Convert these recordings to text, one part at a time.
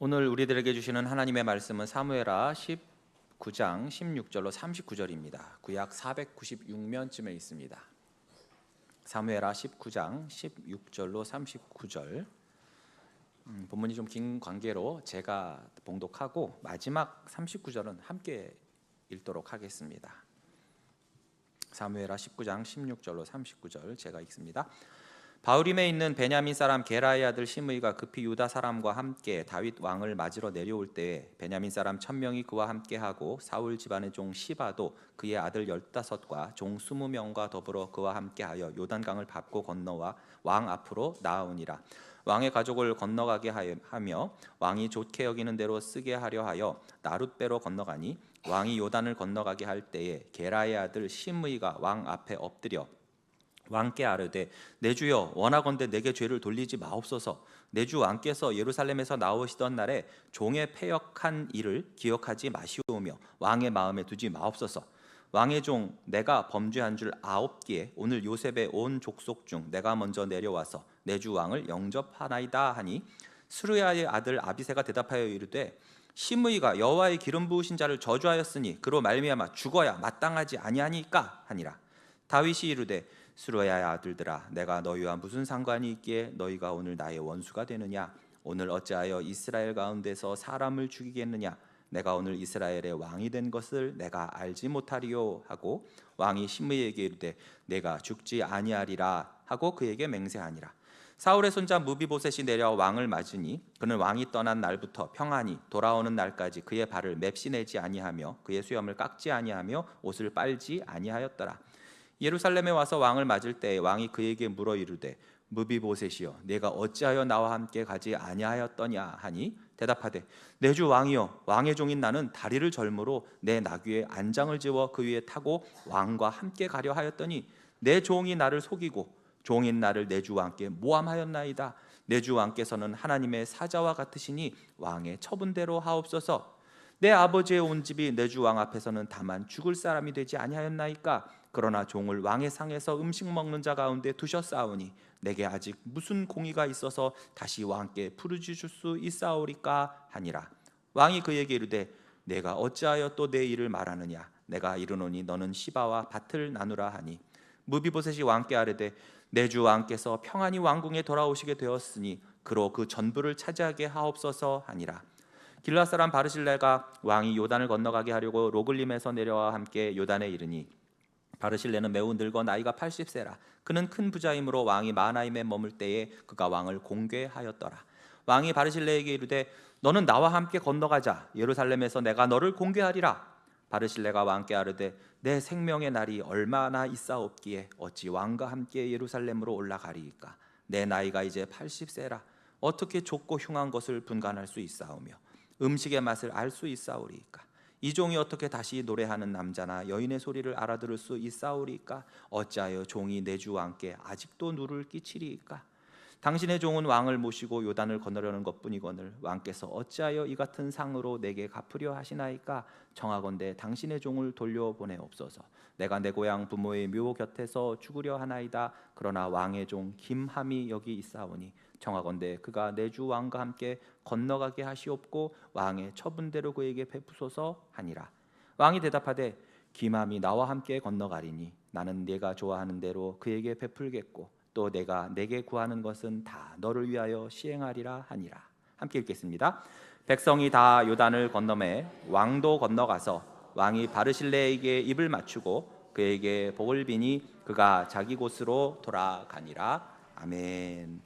오늘 우리들에게 주시는 하나님의 말씀은 사무엘하 19장 16절로 39절입니다. 구약 496면쯤에 있습니다. 사무엘하 19장 16절로 39절. 본문이 좀 긴 관계로 제가 봉독하고 마지막 39절은 함께 읽도록 하겠습니다. 사무엘하 19장 16절로 39절 제가 읽습니다. 바후림에 있는 베냐민 사람 게라의 아들 시므이가 급히 유다 사람과 함께 다윗 왕을 맞으러 내려올 때에 베냐민 사람 1000명이 그와 함께하고 사울 집안의 종 시바도 그의 아들 15과 종 20명과 더불어 그와 함께하여 요단강을 밟고 건너와 왕 앞으로 나아오니라. 왕의 가족을 건너가게 하며 왕이 좋게 여기는 대로 쓰게 하려 하여 나룻배로 건너가니 왕이 요단을 건너가게 할 때에 게라의 아들 시므이가 왕 앞에 엎드려 왕께 아뢰되 내 주여 원하건대 내게 죄를 돌리지 마옵소서. 내 주 왕께서 예루살렘에서 나오시던 날에 종의 패역한 일을 기억하지 마시오며 왕의 마음에 두지 마옵소서. 왕의 종 내가 범죄한 줄 아옵기에 오늘 요셉의 온 족속 중 내가 먼저 내려와서 내 주 왕을 영접하나이다 하니 스루야의 아들 아비새가 대답하여 이르되 시므이가 여호와의 기름 부으신 자를 저주하였으니 그로 말미암아 죽어야 마땅하지 아니하니까 하니라. 다윗이 이르되 스루야의 아들들아 내가 너희와 무슨 상관이 있기에 너희가 오늘 나의 원수가 되느냐. 오늘 어찌하여 이스라엘 가운데서 사람을 죽이겠느냐. 내가 오늘 이스라엘의 왕이 된 것을 내가 알지 못하리요 하고 왕이 시므이에게 이르되 내가 죽지 아니하리라 하고 그에게 맹세하니라. 사울의 손자 무비보셋이 내려와 왕을 맞으니 그는 왕이 떠난 날부터 평안히 돌아오는 날까지 그의 발을 맵시내지 아니하며 그의 수염을 깎지 아니하며 옷을 빨지 아니하였더라. 예루살렘에 와서 왕을 맞을 때 왕이 그에게 물어 이르되 무비보셋이여 내가 어찌하여 나와 함께 가지 아니하였더냐 하니 대답하되 내 주 왕이여 왕의 종인 나는 다리를 절므로 내 나귀에 안장을 지워 그 위에 타고 왕과 함께 가려 하였더니 내 종이 나를 속이고 종인 나를 내 주 왕께 모함하였나이다. 내 주 왕께서는 하나님의 사자와 같으시니 왕의 처분대로 하옵소서. 내 아버지의 온 집이 내 주 왕 앞에서는 다만 죽을 사람이 되지 아니하였나이까. 그러나 종을 왕의 상에서 음식 먹는 자 가운데 두셨사오니 내게 아직 무슨 공의가 있어서 다시 왕께 부르짖을 수 있사오리까 하니라. 왕이 그에게 이르되 내가 어찌하여 또 내 일을 말하느냐. 내가 이르노니 너는 시바와 밭을 나누라 하니 무비보셋이 왕께 아뢰되 내 주 왕께서 평안히 왕궁에 돌아오시게 되었으니 그로 그 전부를 차지하게 하옵소서 하니라. 길앗 사람 바르실레가 왕이 요단을 건너가게 하려고 로글림에서 내려와 함께 요단에 이르니 바르실레는 매우 늙어 나이가 80세라. 그는 큰 부자이므로 왕이 마하나임에 머물 때에 그가 왕을 공궤하였더라. 왕이 바르실레에게 이르되 너는 나와 함께 건너가자. 예루살렘에서 내가 너를 공궤하리라. 바르실레가 왕께 아뢰되 내 생명의 날이 얼마나 있사옵기에 어찌 왕과 함께 예루살렘으로 올라가리이까. 내 나이가 이제 80세라. 어떻게 좁고 흉한 것을 분간할 수 있사오며 음식의 맛을 알 수 있사오리이까. 이 종이 어떻게 다시 노래하는 남자나 여인의 소리를 알아들을 수 있사오리이까. 어찌하여 종이 내 주 왕께 아직도 누를 끼치리이까. 당신의 종은 왕을 모시고 요단을 건너려는 것뿐이거늘 왕께서 어찌하여 이 같은 상으로 내게 갚으려 하시나이까. 청하건대 당신의 종을 돌려보내옵소서. 내가 내 고향 부모의 묘 곁에서 죽으려 하나이다. 그러나 왕의 종 김함이 여기 있사오니 청하건대 그가 내 주 왕과 함께 건너가게 하시옵고 왕의 처분대로 그에게 베푸소서 하니라. 왕이 대답하되 김함이 나와 함께 건너가리니 나는 네가 좋아하는 대로 그에게 베풀겠고 또 내가 내게 구하는 것은 다 너를 위하여 시행하리라 하니라. 함께 읽겠습니다. 백성이 다 요단을 건너매 왕도 건너가서 왕이 바르실레에게 입을 맞추고 그에게 복을 비니 그가 자기 곳으로 돌아가니라. 아멘.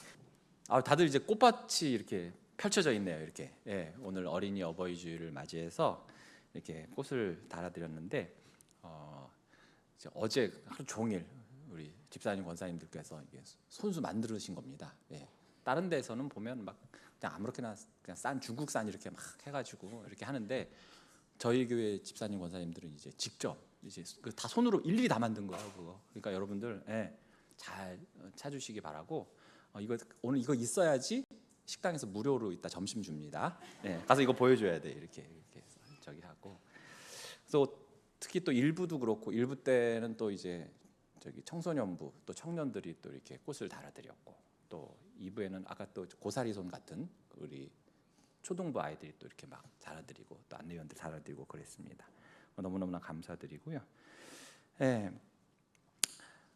다들 이제 꽃밭이 이렇게 펼쳐져 있네요. 이렇게 오늘 어린이 어버이 주일을 맞이해서 이렇게 꽃을 달아드렸는데 이제 어제 하루 종일 우리 집사님 권사님들께서 이게 손수 만드신 겁니다. 다른 데서는 보면 막 그냥 아무렇게나 그냥 싼 중국산 이렇게 막 해가지고 이렇게 하는데 저희 교회 집사님 권사님들은 이제 직접 이제 다 손으로 일일이 다 만든 거예요. 그거. 그러니까 여러분들 잘 찾으시기 바라고. 오늘 이거 있어야지 식당에서 무료로 이따 점심 줍니다. 가서 이거 보여줘야 돼. 이렇게 해서 저기 하고. 그래서 특히 또 일부도 그렇고 일부 때는 또 이제 저기 청소년부 또 청년들이 또 이렇게 꽃을 달아드렸고 또 2부에는 아까 또 고사리손 같은 우리 초등부 아이들이 또 이렇게 막 달아드리고 또 안내위원들 달아드리고 그랬습니다. 너무너무나 감사드리고요. 예.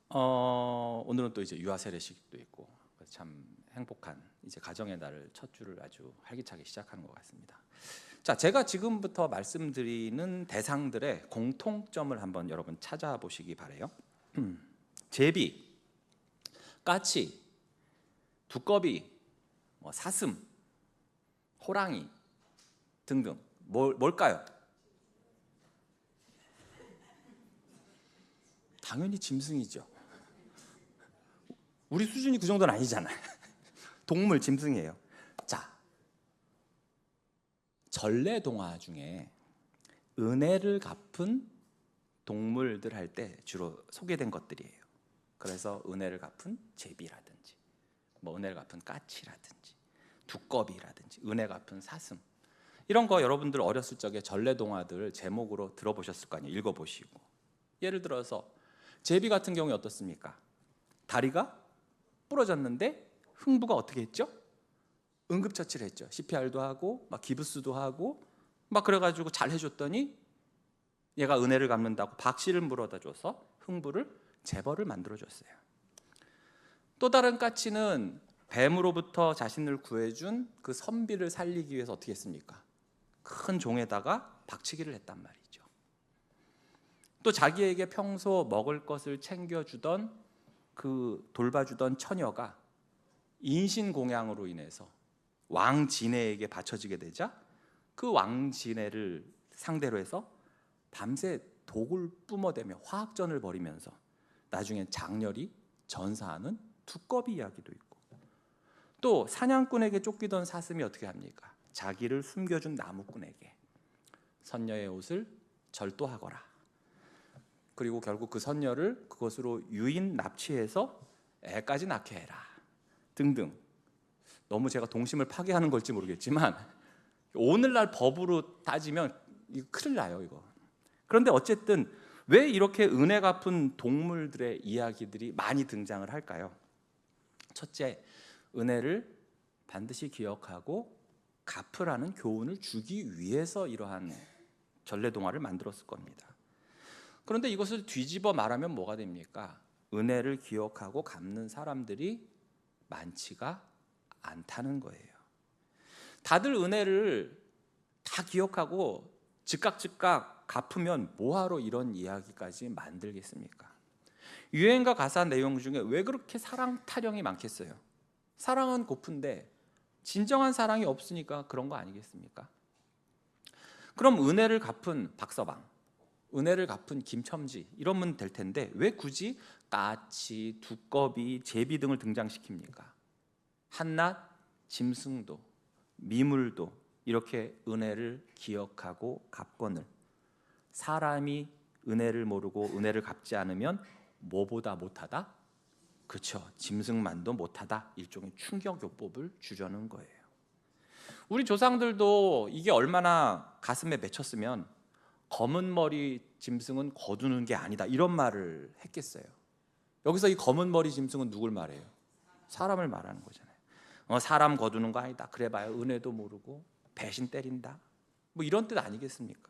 오늘은 또 이제 유아 세례식도 있고 참 행복한 이제 가정의 날을 첫 주를 아주 활기차게 시작하는 것 같습니다. 자, 제가 지금부터 말씀드리는 대상들의 공통점을 한번 여러분 찾아보시기 바래요. 제비, 까치, 두꺼비, 사슴, 호랑이 등등 뭘까요? 당연히 짐승이죠. 우리 수준이 그 정도는 아니잖아요. 동물 짐승이에요. 자, 전래동화 중에 은혜를 갚은 동물들 할 때 주로 소개된 것들이에요. 그래서 은혜를 갚은 제비라든지 은혜를 갚은 까치라든지 두꺼비라든지 은혜 갚은 사슴, 이런 거 여러분들 어렸을 적에 전래동화들 제목으로 들어보셨을 거 아니에요. 읽어보시고. 예를 들어서 제비 같은 경우에 어떻습니까? 다리가 부러졌는데 흥부가 어떻게 했죠? 응급처치를 했죠. CPR도 하고 막 기부스도 하고 막 그래가지고 잘 해줬더니 얘가 은혜를 갚는다고 박씨를 물어다 줘서 흥부를 재벌을 만들어줬어요. 또 다른 까치는 뱀으로부터 자신을 구해준 그 선비를 살리기 위해서 어떻게 했습니까? 큰 종에다가 박치기를 했단 말이죠. 또 자기에게 평소 먹을 것을 챙겨주던 그 돌봐주던 처녀가 인신공양으로 인해서 왕진해에게 바쳐지게 되자 그 왕진해를 상대로 해서 밤새 독을 뿜어대며 화학전을 벌이면서 나중엔 장렬히 전사하는 두꺼비 이야기도 있고, 또 사냥꾼에게 쫓기던 사슴이 어떻게 합니까? 자기를 숨겨준 나무꾼에게 선녀의 옷을 절도하거라. 그리고 결국 그 선녀를 그것으로 유인 납치해서 애까지 낳게 해라 등등. 너무 제가 동심을 파괴하는 걸지 모르겠지만 오늘날 법으로 따지면 이거 큰일 나요, 이거. 그런데 어쨌든 왜 이렇게 은혜 갚은 동물들의 이야기들이 많이 등장을 할까요? 첫째, 은혜를 반드시 기억하고 갚으라는 교훈을 주기 위해서 이러한 전래동화를 만들었을 겁니다. 그런데 이것을 뒤집어 말하면 뭐가 됩니까? 은혜를 기억하고 갚는 사람들이 많지가 않다는 거예요. 다들 은혜를 다 기억하고 즉각 갚으면 뭐하러 이런 이야기까지 만들겠습니까? 유행가 가사 내용 중에 왜 그렇게 사랑 타령이 많겠어요? 사랑은 고픈데 진정한 사랑이 없으니까 그런 거 아니겠습니까? 그럼 은혜를 갚은 박서방, 은혜를 갚은 김첨지 이러면 될 텐데 왜 굳이 까치, 두꺼비, 제비 등을 등장시킵니까? 한낱 짐승도 미물도 이렇게 은혜를 기억하고 갚거늘 사람이 은혜를 모르고 은혜를 갚지 않으면 뭐보다 못하다? 그렇죠. 짐승만도 못하다. 일종의 충격요법을 주려는 거예요. 우리 조상들도 이게 얼마나 가슴에 맺혔으면 검은 머리 짐승은 거두는 게 아니다 이런 말을 했겠어요. 여기서 이 검은 머리 짐승은 누굴 말해요? 사람을 말하는 거잖아요. 사람 거두는 거 아니다. 그래봐요 은혜도 모르고 배신 때린다. 뭐 이런 뜻 아니겠습니까?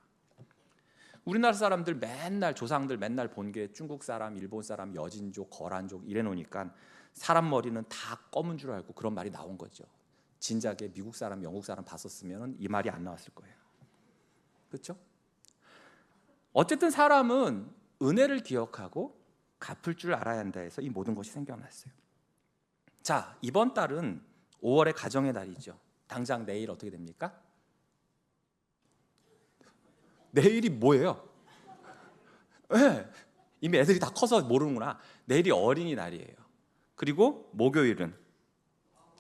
우리나라 사람들 맨날 조상들 맨날 본 게 중국 사람, 일본 사람, 여진족, 거란족 이래 놓으니까 사람 머리는 다 검은 줄 알고 그런 말이 나온 거죠. 진작에 미국 사람, 영국 사람 봤었으면 이 말이 안 나왔을 거예요. 그렇죠? 어쨌든 사람은 은혜를 기억하고 갚을 줄 알아야 한다 해서 이 모든 것이 생겨났어요. 자, 이번 달은 5월의 가정의 달이죠. 당장 내일 어떻게 됩니까? 내일이 뭐예요? 네, 이미 애들이 다 커서 모르는구나. 내일이 어린이날이에요. 그리고 목요일은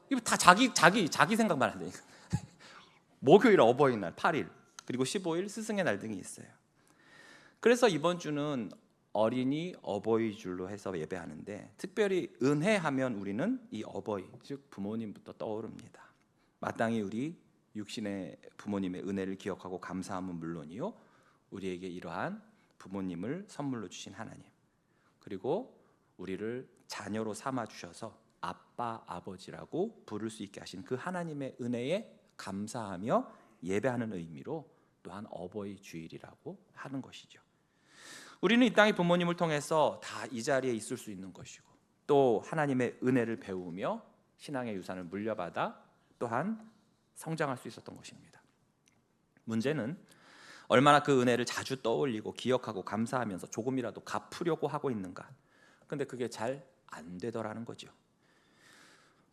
이거 다 자기 생각만 한다니까. 목요일 어버이날 8일, 그리고 15일 스승의 날 등이 있어요. 그래서 이번 주는 어린이 어버이 줄로 해서 예배하는데 특별히 은혜하면 우리는 이 어버이, 즉 부모님부터 떠오릅니다. 마땅히 우리 육신의 부모님의 은혜를 기억하고 감사함은 물론이요, 우리에게 이러한 부모님을 선물로 주신 하나님, 그리고 우리를 자녀로 삼아 주셔서 아빠, 아버지라고 부를 수 있게 하신 그 하나님의 은혜에 감사하며 예배하는 의미로 또한 어버이 주일이라고 하는 것이죠. 우리는 이 땅의 부모님을 통해서 다 이 자리에 있을 수 있는 것이고, 또 하나님의 은혜를 배우며 신앙의 유산을 물려받아 또한 성장할 수 있었던 것입니다. 문제는 얼마나 그 은혜를 자주 떠올리고 기억하고 감사하면서 조금이라도 갚으려고 하고 있는가. 근데 그게 잘 안 되더라는 거죠.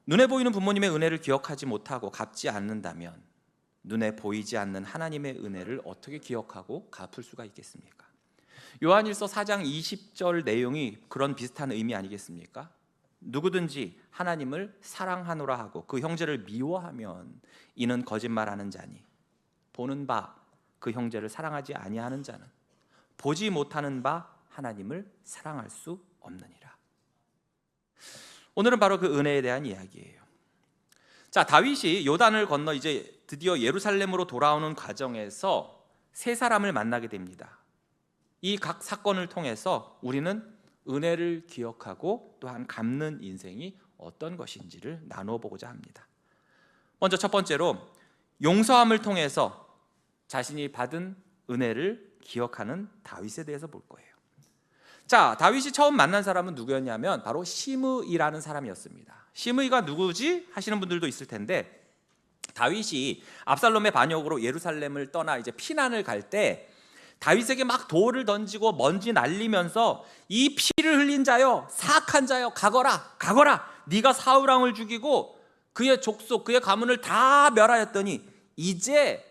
눈에 보이는 부모님의 은혜를 기억하지 못하고 갚지 않는다면 눈에 보이지 않는 하나님의 은혜를 어떻게 기억하고 갚을 수가 있겠습니까? 요한일서 4장 20절 내용이 그런 비슷한 의미 아니겠습니까? 누구든지 하나님을 사랑하노라 하고 그 형제를 미워하면 이는 거짓말하는 자니 보는 바 그 형제를 사랑하지 아니하는 자는 보지 못하는 바 하나님을 사랑할 수 없느니라. 오늘은 바로 그 은혜에 대한 이야기예요. 자, 다윗이 요단을 건너 이제 드디어 예루살렘으로 돌아오는 과정에서 세 사람을 만나게 됩니다. 이 각 사건을 통해서 우리는 은혜를 기억하고 또한 갚는 인생이 어떤 것인지를 나누어 보고자 합니다. 먼저 첫 번째로 용서함을 통해서 자신이 받은 은혜를 기억하는 다윗에 대해서 볼 거예요. 자, 다윗이 처음 만난 사람은 누구였냐면 바로 시므이라는 사람이었습니다. 시므이가 누구지? 하시는 분들도 있을 텐데, 다윗이 압살롬의 반역으로 예루살렘을 떠나 이제 피난을 갈 때 다윗에게 막 돌을 던지고 먼지 날리면서 이 피를 흘린 자여, 사악한 자여, 가거라, 가거라. 네가 사울 왕을 죽이고 그의 족속, 그의 가문을 다 멸하였더니 이제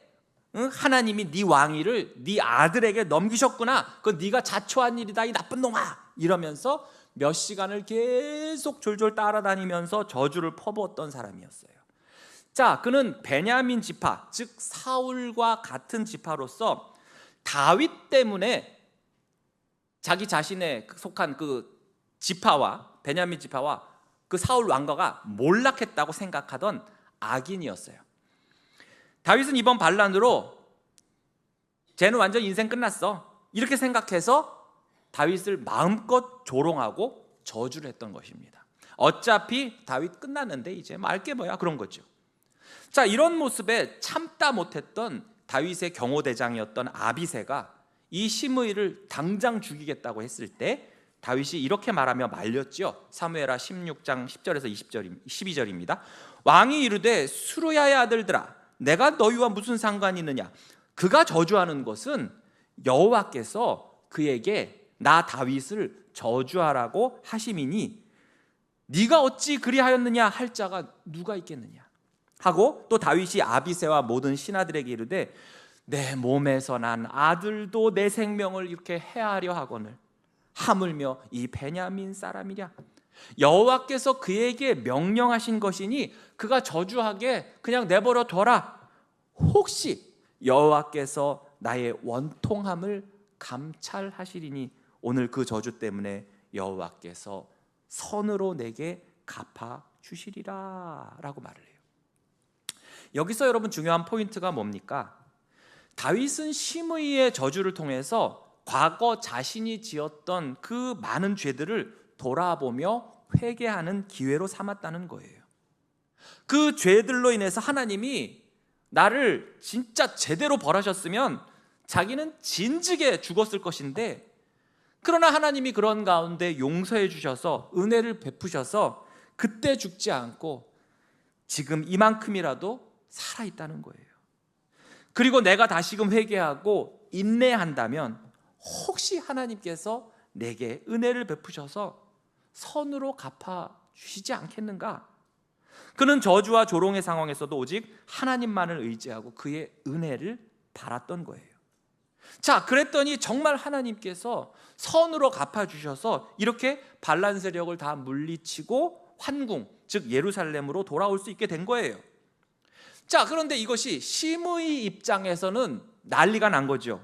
하나님이 네 왕위를 네 아들에게 넘기셨구나. 그건 네가 자초한 일이다, 이 나쁜 놈아. 이러면서 몇 시간을 계속 졸졸 따라다니면서 저주를 퍼부었던 사람이었어요. 자, 그는 베냐민 지파, 즉 사울과 같은 지파로서 다윗 때문에 자기 자신의 속한 그 지파와 베냐민 지파와 그 사울 왕가가 몰락했다고 생각하던 악인이었어요. 다윗은 이번 반란으로 쟤는 완전 인생 끝났어 이렇게 생각해서 다윗을 마음껏 조롱하고 저주를 했던 것입니다. 어차피 다윗 끝났는데 이제 말 게 뭐야, 그런 거죠. 자, 이런 모습에 참다 못했던 다윗의 경호대장이었던 아비새가 이 시므이를 당장 죽이겠다고 했을 때 다윗이 이렇게 말하며 말렸죠. 사무엘하 16장 10절에서 12절입니다. 왕이 이르되 수르야의 아들들아, 내가 너희와 무슨 상관이 있느냐? 그가 저주하는 것은 여호와께서 그에게 나 다윗을 저주하라고 하심이니 네가 어찌 그리하였느냐 할 자가 누가 있겠느냐 하고, 또 다윗이 아비새와 모든 신하들에게 이르되 내 몸에서 난 아들도 내 생명을 이렇게 해하려 하거늘 하물며 이 베냐민 사람이랴. 여호와께서 그에게 명령하신 것이니 그가 저주하게 그냥 내버려 둬라. 혹시 여호와께서 나의 원통함을 감찰하시리니 오늘 그 저주 때문에 여호와께서 선으로 내게 갚아 주시리라 라고 말을 해요. 여기서 여러분 중요한 포인트가 뭡니까? 다윗은 시므이의 저주를 통해서 과거 자신이 지었던 그 많은 죄들을 돌아보며 회개하는 기회로 삼았다는 거예요. 그 죄들로 인해서 하나님이 나를 진짜 제대로 벌하셨으면 자기는 진즉에 죽었을 것인데, 그러나 하나님이 그런 가운데 용서해 주셔서 은혜를 베푸셔서 그때 죽지 않고 지금 이만큼이라도 살아있다는 거예요. 그리고 내가 다시금 회개하고 인내한다면 혹시 하나님께서 내게 은혜를 베푸셔서 선으로 갚아주시지 않겠는가? 그는 저주와 조롱의 상황에서도 오직 하나님만을 의지하고 그의 은혜를 바랐던 거예요. 자, 그랬더니 정말 하나님께서 선으로 갚아주셔서 이렇게 반란 세력을 다 물리치고 환궁, 즉 예루살렘으로 돌아올 수 있게 된 거예요. 자, 그런데 이것이 시므이 입장에서는 난리가 난 거죠.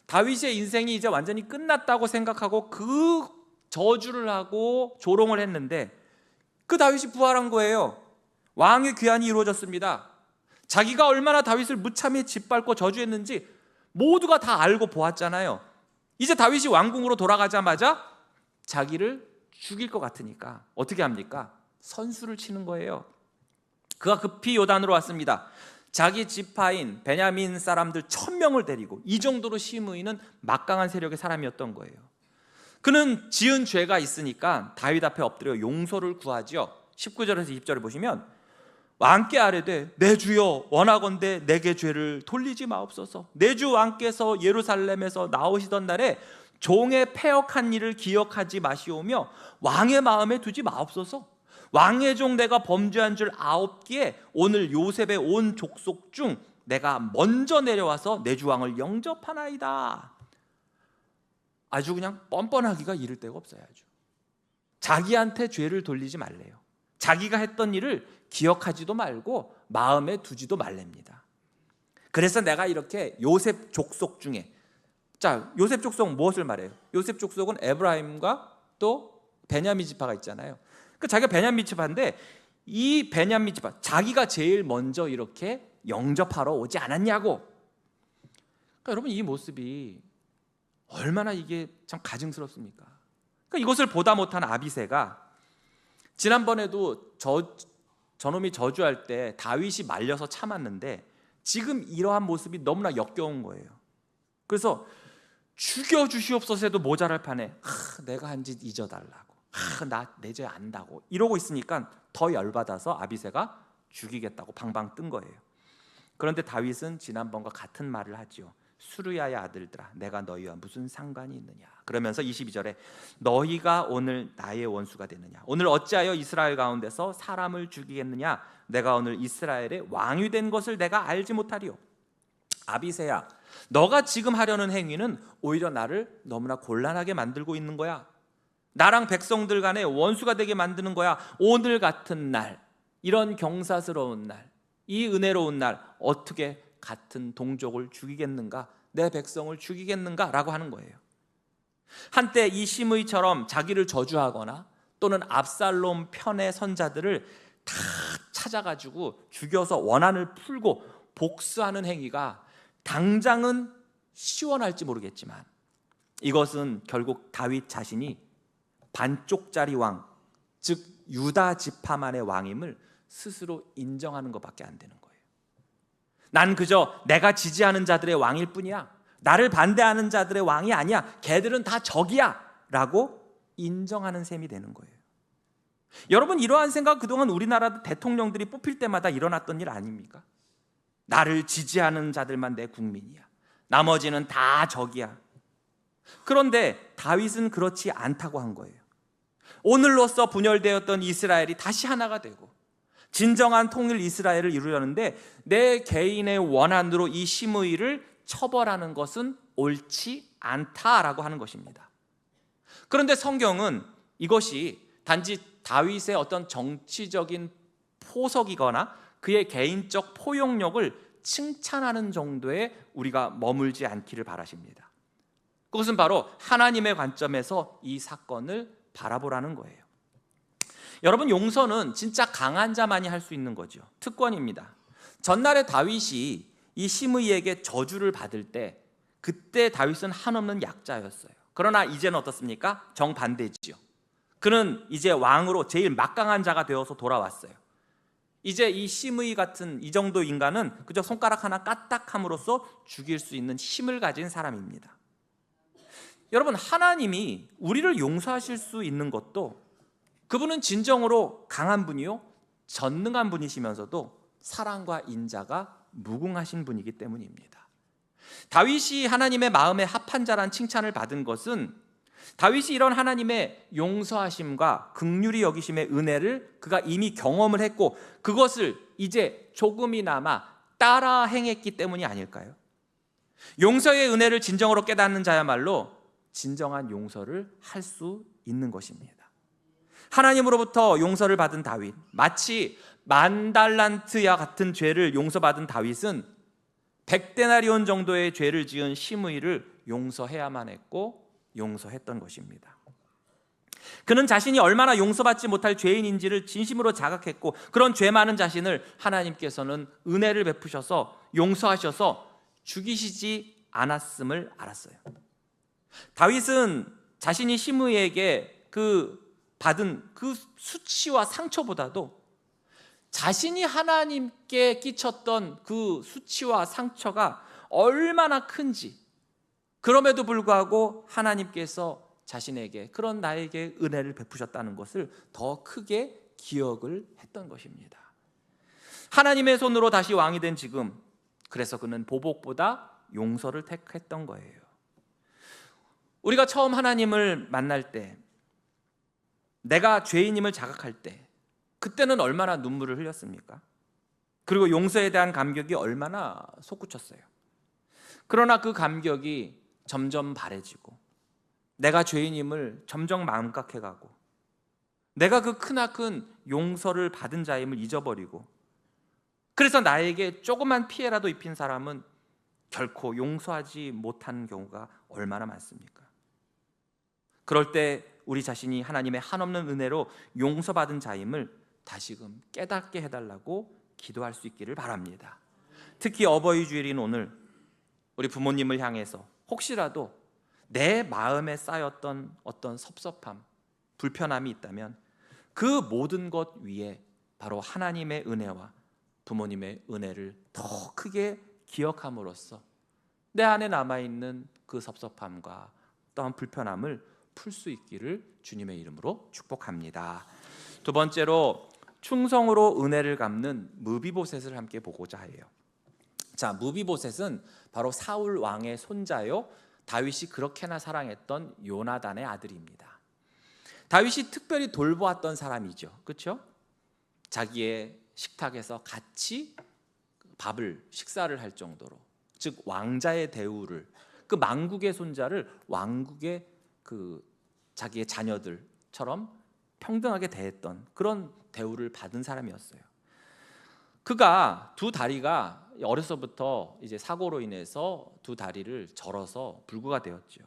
다윗의 인생이 이제 완전히 끝났다고 생각하고 그 저주를 하고 조롱을 했는데 그 다윗이 부활한 거예요. 왕의 귀환이 이루어졌습니다. 자기가 얼마나 다윗을 무참히 짓밟고 저주했는지 모두가 다 알고 보았잖아요. 이제 다윗이 왕궁으로 돌아가자마자 자기를 죽일 것 같으니까 어떻게 합니까? 선수를 치는 거예요. 그가 급히 요단으로 왔습니다. 자기 지파인 베냐민 사람들 1000명을 데리고, 이 정도로 시므이는 막강한 세력의 사람이었던 거예요. 그는 지은 죄가 있으니까 다윗 앞에 엎드려 용서를 구하죠. 19절에서 20절에 보시면 왕께 아뢰되 내 주여 원하건대 내게 죄를 돌리지 마옵소서. 내 주 왕께서 예루살렘에서 나오시던 날에 종의 패역한 일을 기억하지 마시오며 왕의 마음에 두지 마옵소서. 왕의 종 내가 범죄한 줄 아옵기에 오늘 요셉의 온 족속 중 내가 먼저 내려와서 내 주 왕을 영접하나이다. 아주 그냥 뻔뻔하기가 이를 데가 없어요. 아주 자기한테 죄를 돌리지 말래요. 자기가 했던 일을 기억하지도 말고 마음에 두지도 말랍니다. 그래서 내가 이렇게 요셉 족속 중에, 자, 요셉 족속은 무엇을 말해요? 요셉 족속은 에브라임과 또 베냐민 지파가 있잖아요. 그 자기가 베냐민 지파인데, 이 베냐민 지파, 자기가 제일 먼저 이렇게 영접하러 오지 않았냐고. 그러니까 여러분, 이 모습이 얼마나 이게 참 가증스럽습니까? 그러니까 이것을 보다 못한 아비새가 지난번에도 저놈이 저주할 때 다윗이 말려서 참았는데, 지금 이러한 모습이 너무나 역겨운 거예요. 그래서 죽여주시옵소서 해도 모자랄 판에 내가 한 짓 잊어달라고, 나 내 죄 안다고 이러고 있으니까 더 열받아서 아비새가 죽이겠다고 방방 뜬 거예요. 그런데 다윗은 지난번과 같은 말을 하지요. 수르야의 아들들아, 내가 너희와 무슨 상관이 있느냐. 그러면서 22절에 너희가 오늘 나의 원수가 되느냐. 오늘 어찌하여 이스라엘 가운데서 사람을 죽이겠느냐. 내가 오늘 이스라엘의 왕이 된 것을 내가 알지 못하리요. 아비새야, 너가 지금 하려는 행위는 오히려 나를 너무나 곤란하게 만들고 있는 거야. 나랑 백성들 간에 원수가 되게 만드는 거야. 오늘 같은 날, 이런 경사스러운 날, 이 은혜로운 날 어떻게 같은 동족을 죽이겠는가, 내 백성을 죽이겠는가 라고 하는 거예요. 한때 이 시므이처럼 자기를 저주하거나 또는 압살롬 편의 선자들을 다 찾아가지고 죽여서 원한을 풀고 복수하는 행위가 당장은 시원할지 모르겠지만, 이것은 결국 다윗 자신이 반쪽짜리 왕, 즉 유다 지파만의 왕임을 스스로 인정하는 것밖에 안 되는 거예요. 난 그저 내가 지지하는 자들의 왕일 뿐이야, 나를 반대하는 자들의 왕이 아니야, 걔들은 다 적이야 라고 인정하는 셈이 되는 거예요. 여러분, 이러한 생각 그동안 우리나라 대통령들이 뽑힐 때마다 일어났던 일 아닙니까? 나를 지지하는 자들만 내 국민이야, 나머지는 다 적이야. 그런데 다윗은 그렇지 않다고 한 거예요. 오늘로써 분열되었던 이스라엘이 다시 하나가 되고 진정한 통일 이스라엘을 이루려는데 내 개인의 원한으로 이 시므이를 처벌하는 것은 옳지 않다라고 하는 것입니다. 그런데 성경은 이것이 단지 다윗의 어떤 정치적인 포석이거나 그의 개인적 포용력을 칭찬하는 정도에 우리가 머물지 않기를 바라십니다. 그것은 바로 하나님의 관점에서 이 사건을 바라보라는 거예요. 여러분, 용서는 진짜 강한 자만이 할 수 있는 거죠. 특권입니다. 전날에 다윗이 이 시므이에게 저주를 받을 때, 그때 다윗은 한없는 약자였어요. 그러나 이제는 어떻습니까? 정반대지요. 그는 이제 왕으로 제일 막강한 자가 되어서 돌아왔어요. 이제 이 시므이 같은 이 정도 인간은 그저 손가락 하나 까딱함으로써 죽일 수 있는 힘을 가진 사람입니다. 여러분, 하나님이 우리를 용서하실 수 있는 것도 그분은 진정으로 강한 분이요, 전능한 분이시면서도 사랑과 인자가 무궁하신 분이기 때문입니다. 다윗이 하나님의 마음에 합한 자란 칭찬을 받은 것은 다윗이 이런 하나님의 용서하심과 긍휼히 여기심의 은혜를 그가 이미 경험을 했고 그것을 이제 조금이나마 따라 행했기 때문이 아닐까요? 용서의 은혜를 진정으로 깨닫는 자야말로 진정한 용서를 할 수 있는 것입니다. 하나님으로부터 용서를 받은 다윗, 마치 10,000달란트와 같은 죄를 용서받은 다윗은 100데나리온 정도의 죄를 지은 시므이를 용서해야만 했고 용서했던 것입니다. 그는 자신이 얼마나 용서받지 못할 죄인인지를 진심으로 자각했고 그런 죄 많은 자신을 하나님께서는 은혜를 베푸셔서 용서하셔서 죽이시지 않았음을 알았어요. 다윗은 자신이 시므이에게 받은 그 수치와 상처보다도 자신이 하나님께 끼쳤던 그 수치와 상처가 얼마나 큰지, 그럼에도 불구하고 하나님께서 자신에게, 그런 나에게 은혜를 베푸셨다는 것을 더 크게 기억을 했던 것입니다. 하나님의 손으로 다시 왕이 된 지금, 그래서 그는 보복보다 용서를 택했던 거예요. 우리가 처음 하나님을 만날 때, 내가 죄인임을 자각할 때, 그때는 얼마나 눈물을 흘렸습니까? 그리고 용서에 대한 감격이 얼마나 솟구쳤어요. 그러나 그 감격이 점점 바래지고, 내가 죄인임을 점점 망각해가고, 내가 그 크나큰 용서를 받은 자임을 잊어버리고, 그래서 나에게 조그만 피해라도 입힌 사람은 결코 용서하지 못하는 경우가 얼마나 많습니까? 그럴 때 우리 자신이 하나님의 한없는 은혜로 용서받은 자임을 다시금 깨닫게 해달라고 기도할 수 있기를 바랍니다. 특히 어버이 주일인 오늘, 우리 부모님을 향해서 혹시라도 내 마음에 쌓였던 어떤 섭섭함, 불편함이 있다면 그 모든 것 위에 바로 하나님의 은혜와 부모님의 은혜를 더 크게 기억함으로써 내 안에 남아있는 그 섭섭함과 또한 불편함을 풀 수 있기를 주님의 이름으로 축복합니다. 두 번째로, 충성으로 은혜를 갚는 무비보셋을 함께 보고자 해요. 자, 무비보셋은 바로 사울 왕의 손자요, 다윗이 그렇게나 사랑했던 요나단의 아들입니다. 다윗이 특별히 돌보았던 사람이죠, 그렇죠? 자기의 식탁에서 같이 식사를 할 정도로, 즉 왕자의 대우를, 그 망국의 손자를 왕국의 자기의 자녀들처럼 평등하게 대했던 그런 대우를 받은 사람이었어요. 그가 두 다리가 어려서부터 이제 사고로 인해서 두 다리를 절어서 불구가 되었죠.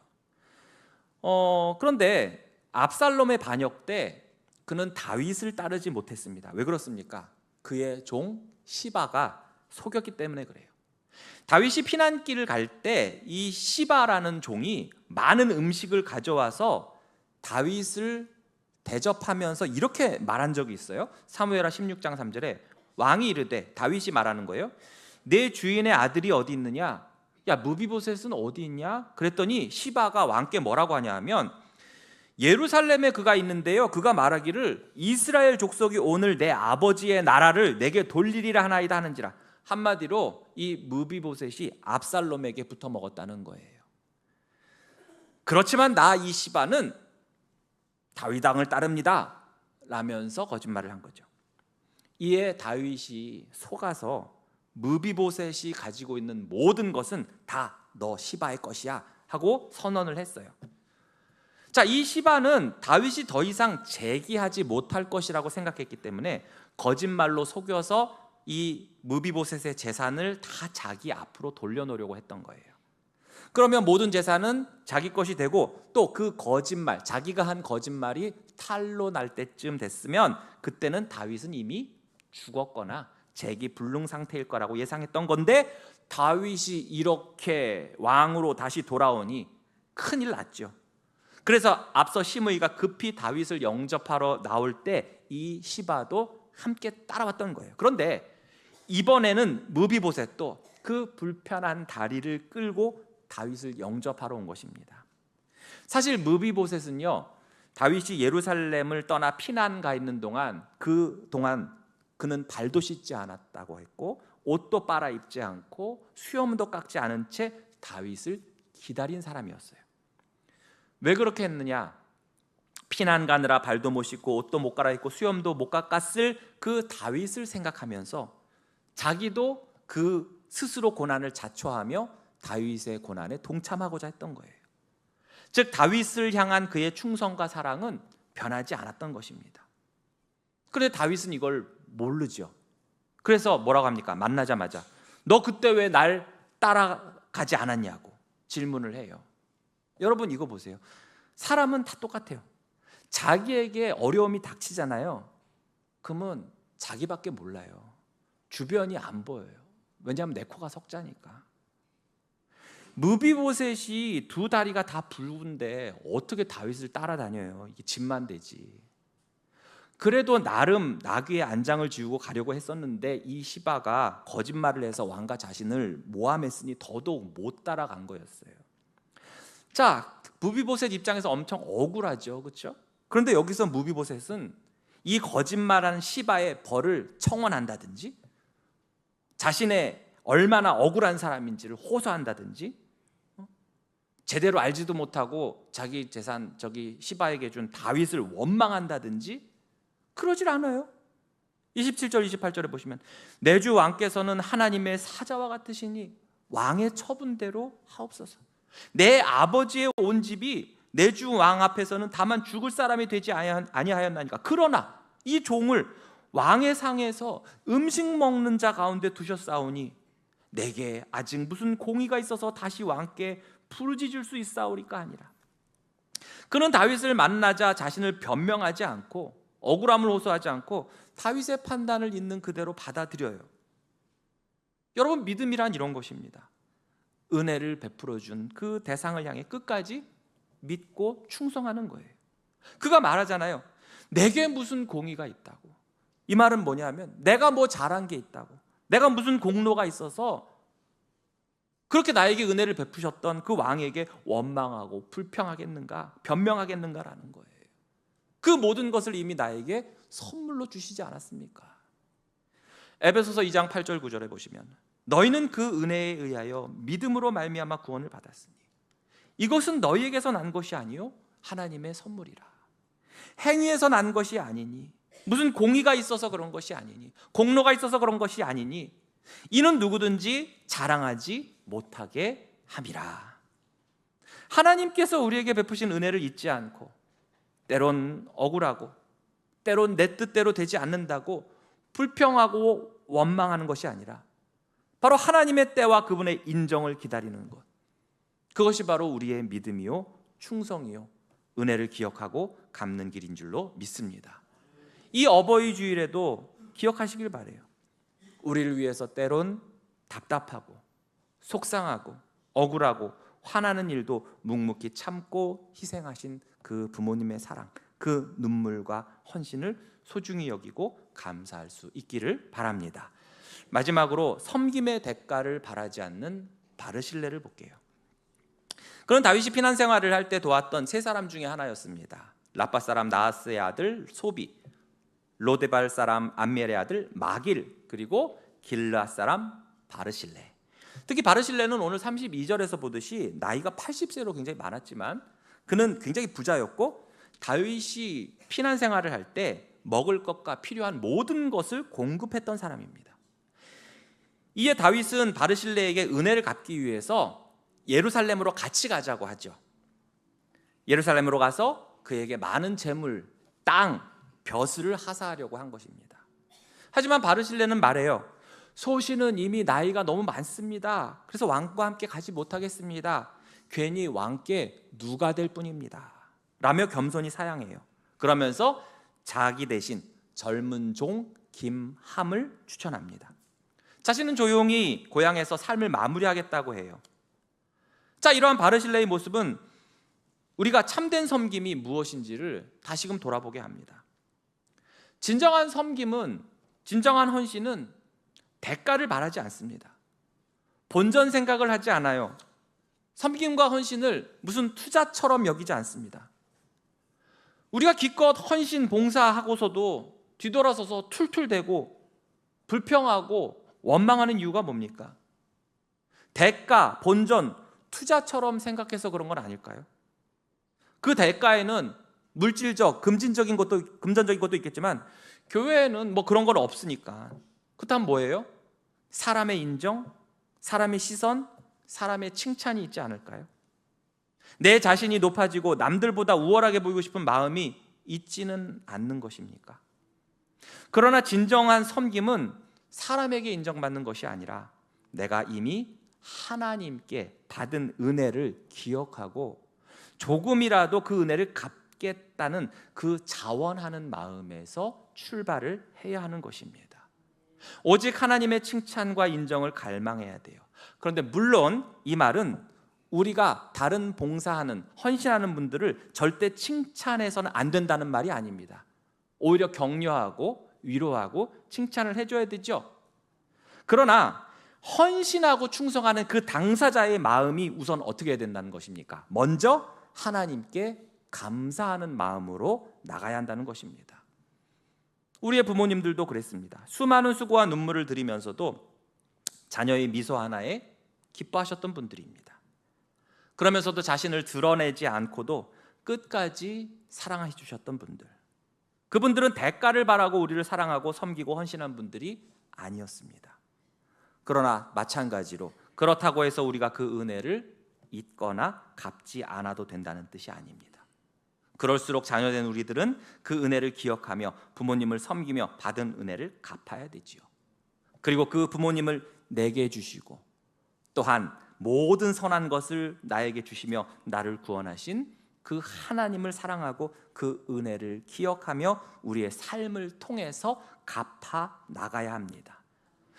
그런데 압살롬의 반역 때 그는 다윗을 따르지 못했습니다. 왜 그렇습니까? 그의 종 시바가 속였기 때문에 그래요. 다윗이 피난길을 갈 때 이 시바라는 종이 많은 음식을 가져와서 다윗을 대접하면서 이렇게 말한 적이 있어요. 사무엘하 16장 3절에 왕이 이르되, 다윗이 말하는 거예요. 내 주인의 아들이 어디 있느냐? 야, 무비보셋은 어디 있냐? 그랬더니 시바가 왕께 뭐라고 하냐 하면, 예루살렘에 그가 있는데요, 그가 말하기를 이스라엘 족속이 오늘 내 아버지의 나라를 내게 돌리리라 하나이다 하는지라. 한마디로 이 무비보셋이 압살롬에게 붙어 먹었다는 거예요. 그렇지만 나 이 시바는 다윗 왕을 따릅니다 라면서 거짓말을 한 거죠. 이에 다윗이 속아서 무비보셋이 가지고 있는 모든 것은 다 너 시바의 것이야 하고 선언을 했어요. 자, 이 시바는 다윗이 더 이상 재기하지 못할 것이라고 생각했기 때문에 거짓말로 속여서 이 무비보셋의 재산을 다 자기 앞으로 돌려놓으려고 했던 거예요. 그러면 모든 재산은 자기 것이 되고, 또 그 거짓말, 자기가 한 거짓말이 탄로 날 때쯤 됐으면 그때는 다윗은 이미 죽었거나 재기 불능 상태일 거라고 예상했던 건데, 다윗이 이렇게 왕으로 다시 돌아오니 큰일 났죠. 그래서 앞서 시므이가 급히 다윗을 영접하러 나올 때 이 시바도 함께 따라왔던 거예요. 그런데 이번에는 무비보셋도 그 불편한 다리를 끌고 다윗을 영접하러 온 것입니다. 사실 무비보셋은요, 다윗이 예루살렘을 떠나 피난 가 있는 동안, 그동안 그는 발도 씻지 않았다고 했고 옷도 빨아 입지 않고 수염도 깎지 않은 채 다윗을 기다린 사람이었어요. 왜 그렇게 했느냐? 피난 가느라 발도 못 씻고 옷도 못 갈아입고 수염도 못 깎았을 그 다윗을 생각하면서 자기도 그 스스로 고난을 자초하며 다윗의 고난에 동참하고자 했던 거예요. 즉 다윗을 향한 그의 충성과 사랑은 변하지 않았던 것입니다. 그런데 다윗은 이걸 모르죠. 그래서 뭐라고 합니까? 만나자마자 너 그때 왜 날 따라가지 않았냐고 질문을 해요. 여러분 이거 보세요. 사람은 다 똑같아요. 자기에게 어려움이 닥치잖아요. 그러면 자기밖에 몰라요. 주변이 안 보여요. 왜냐하면 내 코가 석자니까. 무비보셋이 두 다리가 다 붉은데 어떻게 다윗을 따라다녀요? 이게 집만 되지. 그래도 나름 나귀의 안장을 지우고 가려고 했었는데 이 시바가 거짓말을 해서 왕과 자신을 모함했으니 더더욱 못 따라간 거였어요. 자, 무비보셋 입장에서 엄청 억울하죠, 그렇죠? 그런데 여기서 무비보셋은 이 거짓말하는 시바의 벌을 청원한다든지, 자신의 얼마나 억울한 사람인지를 호소한다든지, 제대로 알지도 못하고 자기 재산 저기 시바에게 준 다윗을 원망한다든지 그러질 않아요. 27절 28절에 보시면 내 주 왕께서는 하나님의 사자와 같으시니 왕의 처분대로 하옵소서. 내 아버지의 온 집이 내 주 왕 앞에서는 다만 죽을 사람이 되지 아니하였나니까. 그러나 이 종을 왕의 상에서 음식 먹는 자 가운데 두셨사오니 내게 아직 무슨 공의가 있어서 다시 왕께 부르짖을 수 있사오리까 하니라. 그는 다윗을 만나자 자신을 변명하지 않고 억울함을 호소하지 않고 다윗의 판단을 있는 그대로 받아들여요. 여러분, 믿음이란 이런 것입니다. 은혜를 베풀어 준 그 대상을 향해 끝까지 믿고 충성하는 거예요. 그가 말하잖아요. 내게 무슨 공의가 있다고. 이 말은 뭐냐면 내가 뭐 잘한 게 있다고, 내가 무슨 공로가 있어서 그렇게 나에게 은혜를 베푸셨던 그 왕에게 원망하고 불평하겠는가, 변명하겠는가라는 거예요. 그 모든 것을 이미 나에게 선물로 주시지 않았습니까? 에베소서 2장 8절 9절에 보시면 너희는 그 은혜에 의하여 믿음으로 말미암아 구원을 받았으니 이것은 너희에게서 난 것이 아니요 하나님의 선물이라. 행위에서 난 것이 아니니, 무슨 공의가 있어서 그런 것이 아니니, 공로가 있어서 그런 것이 아니니 이는 누구든지 자랑하지 못하게 함이라. 하나님께서 우리에게 베푸신 은혜를 잊지 않고 때론 억울하고 때론 내 뜻대로 되지 않는다고 불평하고 원망하는 것이 아니라 바로 하나님의 때와 그분의 인정을 기다리는 것, 그것이 바로 우리의 믿음이요 충성이요 은혜를 기억하고 갚는 길인 줄로 믿습니다. 이 어버이 주일에도 기억하시길 바라요. 우리를 위해서 때론 답답하고 속상하고 억울하고 화나는 일도 묵묵히 참고 희생하신 그 부모님의 사랑, 그 눈물과 헌신을 소중히 여기고 감사할 수 있기를 바랍니다. 마지막으로 섬김의 대가를 바라지 않는 바르실레를 볼게요. 그는 다윗이 피난 생활을 할 때 도왔던 세 사람 중에 하나였습니다. 라빠 사람 나하스의 아들 소비, 로데발 사람 암멜의 아들 마길, 그리고 길르앗 사람 바르실레. 특히 바르실레는 오늘 32절에서 보듯이 나이가 80세로 굉장히 많았지만 그는 굉장히 부자였고 다윗이 피난 생활을 할 때 먹을 것과 필요한 모든 것을 공급했던 사람입니다. 이에 다윗은 바르실레에게 은혜를 갚기 위해서 예루살렘으로 같이 가자고 하죠. 예루살렘으로 가서 그에게 많은 재물, 땅, 벼슬을 하사하려고 한 것입니다. 하지만 바르실레는 말해요. 소신은 이미 나이가 너무 많습니다. 그래서 왕과 함께 가지 못하겠습니다. 괜히 왕께 누가 될 뿐입니다 라며 겸손히 사양해요. 그러면서 자기 대신 젊은 종 김함을 추천합니다. 자신은 조용히 고향에서 삶을 마무리하겠다고 해요. 자, 이러한 바르실레의 모습은 우리가 참된 섬김이 무엇인지를 다시금 돌아보게 합니다. 진정한 섬김은, 진정한 헌신은 대가를 바라지 않습니다. 본전 생각을 하지 않아요. 섬김과 헌신을 무슨 투자처럼 여기지 않습니다. 우리가 기껏 헌신 봉사하고서도 뒤돌아서서 툴툴대고 불평하고 원망하는 이유가 뭡니까? 대가, 본전, 투자처럼 생각해서 그런 건 아닐까요? 그 대가에는 물질적, 금전적인 것도 있겠지만 교회에는 뭐 그런 건 없으니까. 그렇다면 뭐예요? 사람의 인정, 사람의 시선, 사람의 칭찬이 있지 않을까요? 내 자신이 높아지고 남들보다 우월하게 보이고 싶은 마음이 있지는 않는 것입니까? 그러나 진정한 섬김은 사람에게 인정받는 것이 아니라 내가 이미 하나님께 받은 은혜를 기억하고 조금이라도 그 은혜를 갚겠다는 그 자원하는 마음에서 출발을 해야 하는 것입니다. 오직 하나님의 칭찬과 인정을 갈망해야 돼요. 그런데 물론 이 말은 우리가 다른 봉사하는, 헌신하는 분들을 절대 칭찬해서는 안 된다는 말이 아닙니다. 오히려 격려하고 위로하고 칭찬을 해줘야 되죠. 그러나 헌신하고 충성하는 그 당사자의 마음이 우선 어떻게 해야 된다는 것입니까? 먼저 하나님께 감사하는 마음으로 나가야 한다는 것입니다. 우리의 부모님들도 그랬습니다. 수많은 수고와 눈물을 들이면서도 자녀의 미소 하나에 기뻐하셨던 분들입니다. 그러면서도 자신을 드러내지 않고도 끝까지 사랑해 주셨던 분들, 그분들은 대가를 바라고 우리를 사랑하고 섬기고 헌신한 분들이 아니었습니다. 그러나 마찬가지로 그렇다고 해서 우리가 그 은혜를 잊거나 갚지 않아도 된다는 뜻이 아닙니다. 그럴수록 자녀된 우리들은 그 은혜를 기억하며 부모님을 섬기며 받은 은혜를 갚아야 되지요. 그리고 그 부모님을 내게 주시고 또한 모든 선한 것을 나에게 주시며 나를 구원하신 그 하나님을 사랑하고 그 은혜를 기억하며 우리의 삶을 통해서 갚아 나가야 합니다.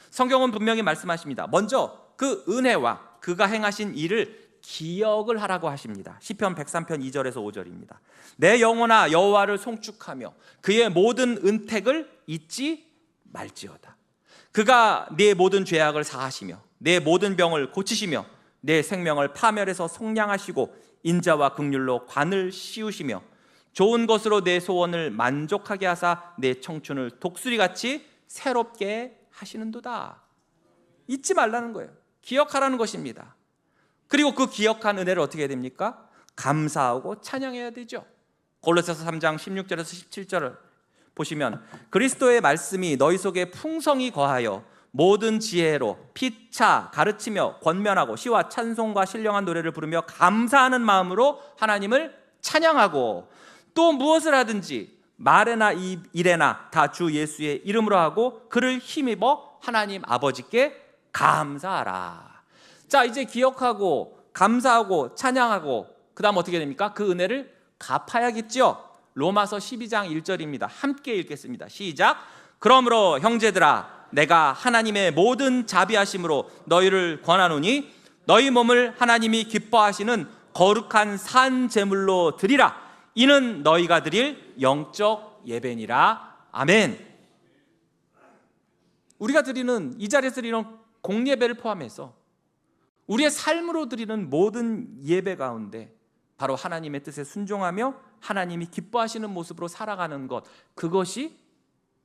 성경은 분명히 말씀하십니다. 먼저 그 은혜와 그가 행하신 일을 기억을 하라고 하십니다. 시편 103편 2절에서 5절입니다. 내 영혼아 여호와를 송축하며 그의 모든 은택을 잊지 말지어다. 그가 네 모든 죄악을 사하시며 내 모든 병을 고치시며 내 생명을 파멸해서 속량하시고 인자와 긍휼로 관을 씌우시며 좋은 것으로 내 소원을 만족하게 하사 내 청춘을 독수리같이 새롭게 하시는도다. 잊지 말라는 거예요. 기억하라는 것입니다. 그리고 그 기억한 은혜를 어떻게 해야 됩니까? 감사하고 찬양해야 되죠. 골로새서 3장 16절에서 17절을 보시면 그리스도의 말씀이 너희 속에 풍성히 거하여 모든 지혜로 피차 가르치며 권면하고 시와 찬송과 신령한 노래를 부르며 감사하는 마음으로 하나님을 찬양하고 또 무엇을 하든지 말에나 일에나 다 주 예수의 이름으로 하고 그를 힘입어 하나님 아버지께 감사하라. 자, 이제 기억하고 감사하고 찬양하고 그 다음 어떻게 됩니까? 그 은혜를 갚아야겠죠. 로마서 12장 1절입니다. 함께 읽겠습니다. 시작. 그러므로 형제들아 내가 하나님의 모든 자비하심으로 너희를 권하노니 너희 몸을 하나님이 기뻐하시는 거룩한 산 제물로 드리라. 이는 너희가 드릴 영적 예배니라. 아멘. 우리가 드리는 이 자리에서 드리는 공예배를 포함해서 우리의 삶으로 드리는 모든 예배 가운데 바로 하나님의 뜻에 순종하며 하나님이 기뻐하시는 모습으로 살아가는 것, 그것이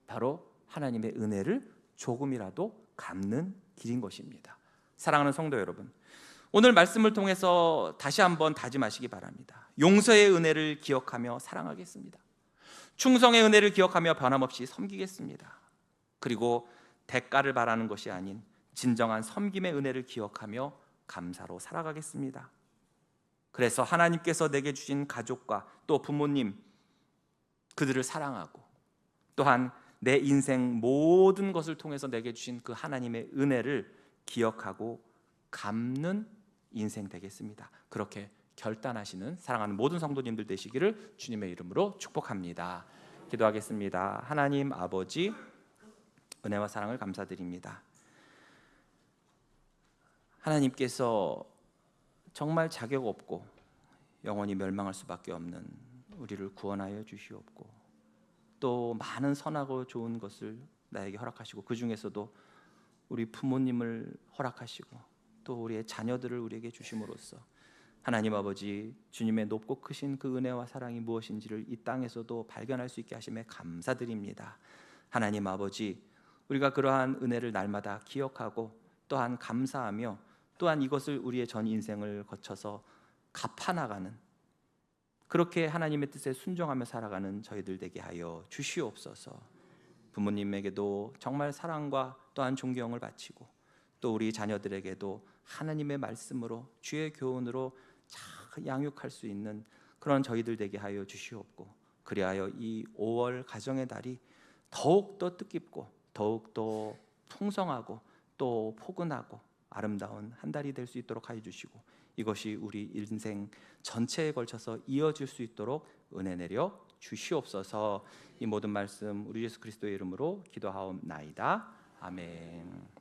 바로 하나님의 은혜를 조금이라도 갚는 길인 것입니다. 사랑하는 성도 여러분, 오늘 말씀을 통해서 다시 한번 다짐하시기 바랍니다. 용서의 은혜를 기억하며 사랑하겠습니다. 충성의 은혜를 기억하며 변함없이 섬기겠습니다. 그리고 대가를 바라는 것이 아닌 진정한 섬김의 은혜를 기억하며 감사로 살아가겠습니다. 그래서 하나님께서 내게 주신 가족과 또 부모님, 그들을 사랑하고 또한 내 인생 모든 것을 통해서 내게 주신 그 하나님의 은혜를 기억하고 갚는 인생 되겠습니다. 그렇게 결단하시는 사랑하는 모든 성도님들 되시기를 주님의 이름으로 축복합니다. 기도하겠습니다. 하나님 아버지, 은혜와 사랑을 감사드립니다. 하나님께서 정말 자격 없고 영원히 멸망할 수밖에 없는 우리를 구원하여 주시옵고 또 많은 선하고 좋은 것을 나에게 허락하시고 그 중에서도 우리 부모님을 허락하시고 또 우리의 자녀들을 우리에게 주심으로써 하나님 아버지, 주님의 높고 크신 그 은혜와 사랑이 무엇인지를 이 땅에서도 발견할 수 있게 하심에 감사드립니다. 하나님 아버지, 우리가 그러한 은혜를 날마다 기억하고 또한 감사하며 또한 이것을 우리의 전 인생을 거쳐서 갚아나가는, 그렇게 하나님의 뜻에 순종하며 살아가는 저희들 되게 하여 주시옵소서. 부모님에게도 정말 사랑과 또한 존경을 바치고 또 우리 자녀들에게도 하나님의 말씀으로 주의 교훈으로 잘 양육할 수 있는 그런 저희들 되게 하여 주시옵고 그리하여 이 5월 가정의 달이 더욱더 뜻깊고 더욱더 풍성하고 또 포근하고 아름다운 한 달이 될 수 있도록 하여 주시고 이것이 우리 인생 전체에 걸쳐서 이어질 수 있도록 은혜 내려 주시옵소서. 이 모든 말씀 우리 예수 그리스도의 이름으로 기도하옵나이다. 아멘.